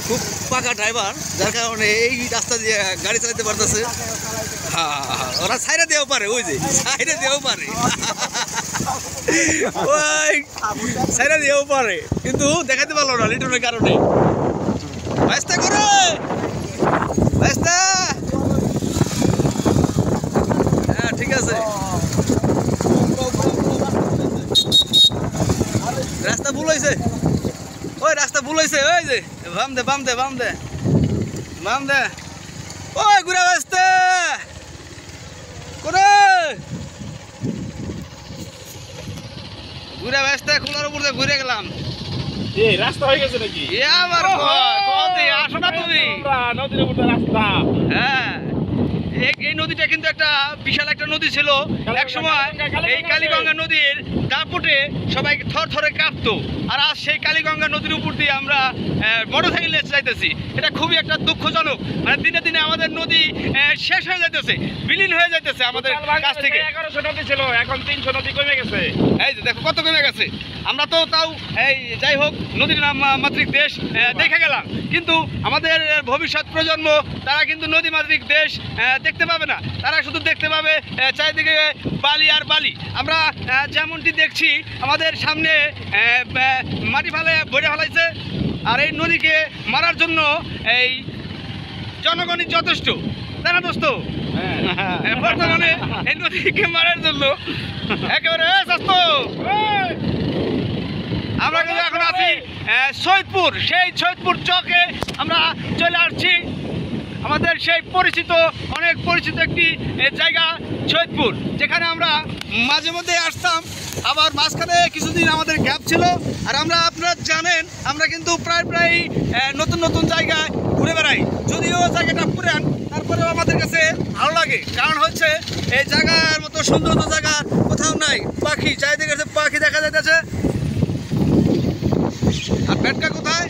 খুব পাকা ড্রাইভার, যার কারণে এই রাস্তা দিয়ে গাড়ি চালাতে পারতেছে। ওরা সাইডে দিয়েও পারে, ওই যে সাইডে দিয়েও পারে, ওই সাইডে দিয়েও পারে, কিন্তু দেখাতে পারলো না লিটনের কারণে। ব্যস্তা করে ব্যস্তা, হ্যাঁ ঠিক আছে। রাস্তা ভুল হয়েছে, ওই রাস্তা ভুল হয়েছে, ওই যে বাম দে বাম দে বাম দে বাম দে, ওই ঘুরে ব্যস্তা করে ঘুরে ব্যস্তা, খোলার উপর দিয়ে ঘুরে গেলাম। এই রাস্তা হয়ে গেছে নাকি? আমার আসো না তুমি, নদীর উপর রাস্তা। হ্যাঁ এই নদীটা কিন্তু একটা বিশাল একটা নদী ছিল এক সময়। এই কালীগঙ্গা নদীর দাপটে সবাই থর থরে কাঁপতো, আর আজ সেই কালীগঙ্গা নদীর উপর দিয়ে আমরা মোটরসাইকেলে যাইতেছি। এটা খুবই একটা দুঃখজনক, মানে দিনে দিনে আমাদের নদী শেষ হয়ে যাইতেছে, বিলীন হয়ে যাইতেছে আমাদের কাছ থেকে। 1100 নদী ছিল, এখন 300 নদী কমে গেছে। এই যে দেখো কত কমে গেছে। আমরা তো তাও এই যাই হোক নদীর নাম মাতৃক দেশ দেখে গেলাম, কিন্তু আমাদের ভবিষ্যৎ প্রজন্ম তারা কিন্তু নদী মাতৃক দেশ দেখতে পাবে না। তারা শুধু দেখতে পাবে চারিদিকে বালি আর বালি। আমরা যেমনটি দেখছি আমাদের সামনে মাটি ফেলে ভরে ফেলাইছে, আর এই নদীকে মারার জন্য এই জনগণই যথেষ্ট, তাই না দোস্ত? বর্তমানে এই নদীকে মারার জন্য একেবারে আমরা কিন্তু এখন আছি সৈয়দপুর। সেই সৈয়দপুর চকে আমরা চলে আসছি, আমাদের সেই পরিচিত অনেক পরিচিত একটি জায়গা সৈয়দপুর, যেখানে আমরা মাঝে মধ্যে আসতাম, আবার মাঝখানে কিছুদিন আমাদের গ্যাপ ছিল। আর আমরা আপনারা জানেন আমরা কিন্তু প্রায় নতুন নতুন জায়গায় ঘুরে বেড়াই, যদিও জায়গাটা পুরান, তারপরেও আমাদের কাছে ভালো লাগে। কারণ হচ্ছে এই জায়গার মতো সুন্দর জায়গা কোথাও নাই। পাখি চারিদিকে পাখি দেখা যাইতেছে। আর ব্যাটকা কোথায়?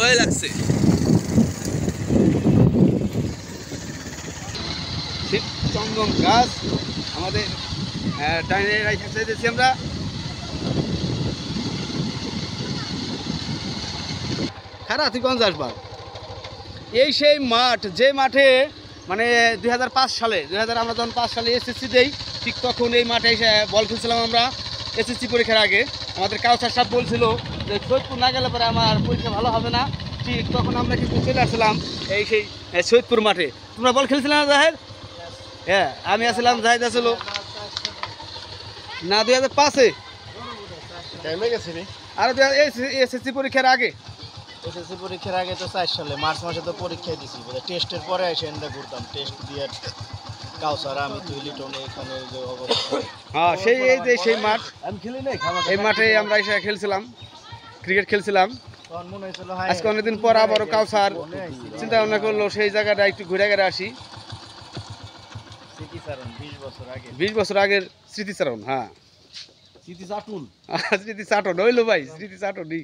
ওই লাগছে চন্দন গাছ আমাদের ডাইনে রাইখা চাইতেছি আমরা। খারাপ তুই কোন যাসবার? এই সেই মাঠ, যে মাঠে মানে 2005 সালে আমরা যখন 5 সালে এসএসসি দেই, ঠিক তখন এই মাঠে এসে বল খেলছিলাম আমরা। এসএসসি পরীক্ষার আগে আমাদের কাউসার সাহেব বলছিল যে সৈয়দপুর না গেলে পরে আমার পরীক্ষা ভালো হবে না। ঠিক তখন আমরা কিন্তু চলে আসলাম এই সেই সৈয়দপুর মাঠে। তোমরা বল খেলছিলে না জাহেদ? হ্যাঁ আমি আসলাম, জাহেদ আসল না 2005-এ, আর এসএসসি পরীক্ষার আগে। এসএসসি পরীক্ষার আগে তো 4 সালে মার্চ মাসে তো পরীক্ষাই দিছি, টেস্টের পরে এসে এন্ডা ঘুরতাম, টেস্ট দিয়ে কাউসার আমি তুই লিটন এখানে যে অবস্থা। হ্যাঁ সেই এই যে সেই মাঠ, আমি খেলি নাই, এই মাঠে আমরা এসে খেলছিলাম, ক্রিকেট খেলছিলাম। তখন মনে হয়েছিল আজকে অনেকদিন পর আবারও কাউসার চিন্তা ভাবনা করলো সেই জায়গাটা একটু ঘুরে ঘুরে আসি। স্মৃতিচারণ 20 বছর আগে, 20 বছর আগের স্মৃতিচারণ। হ্যাঁ স্মৃতি চাটন হইলো ভাই, স্মৃতি চাটনই।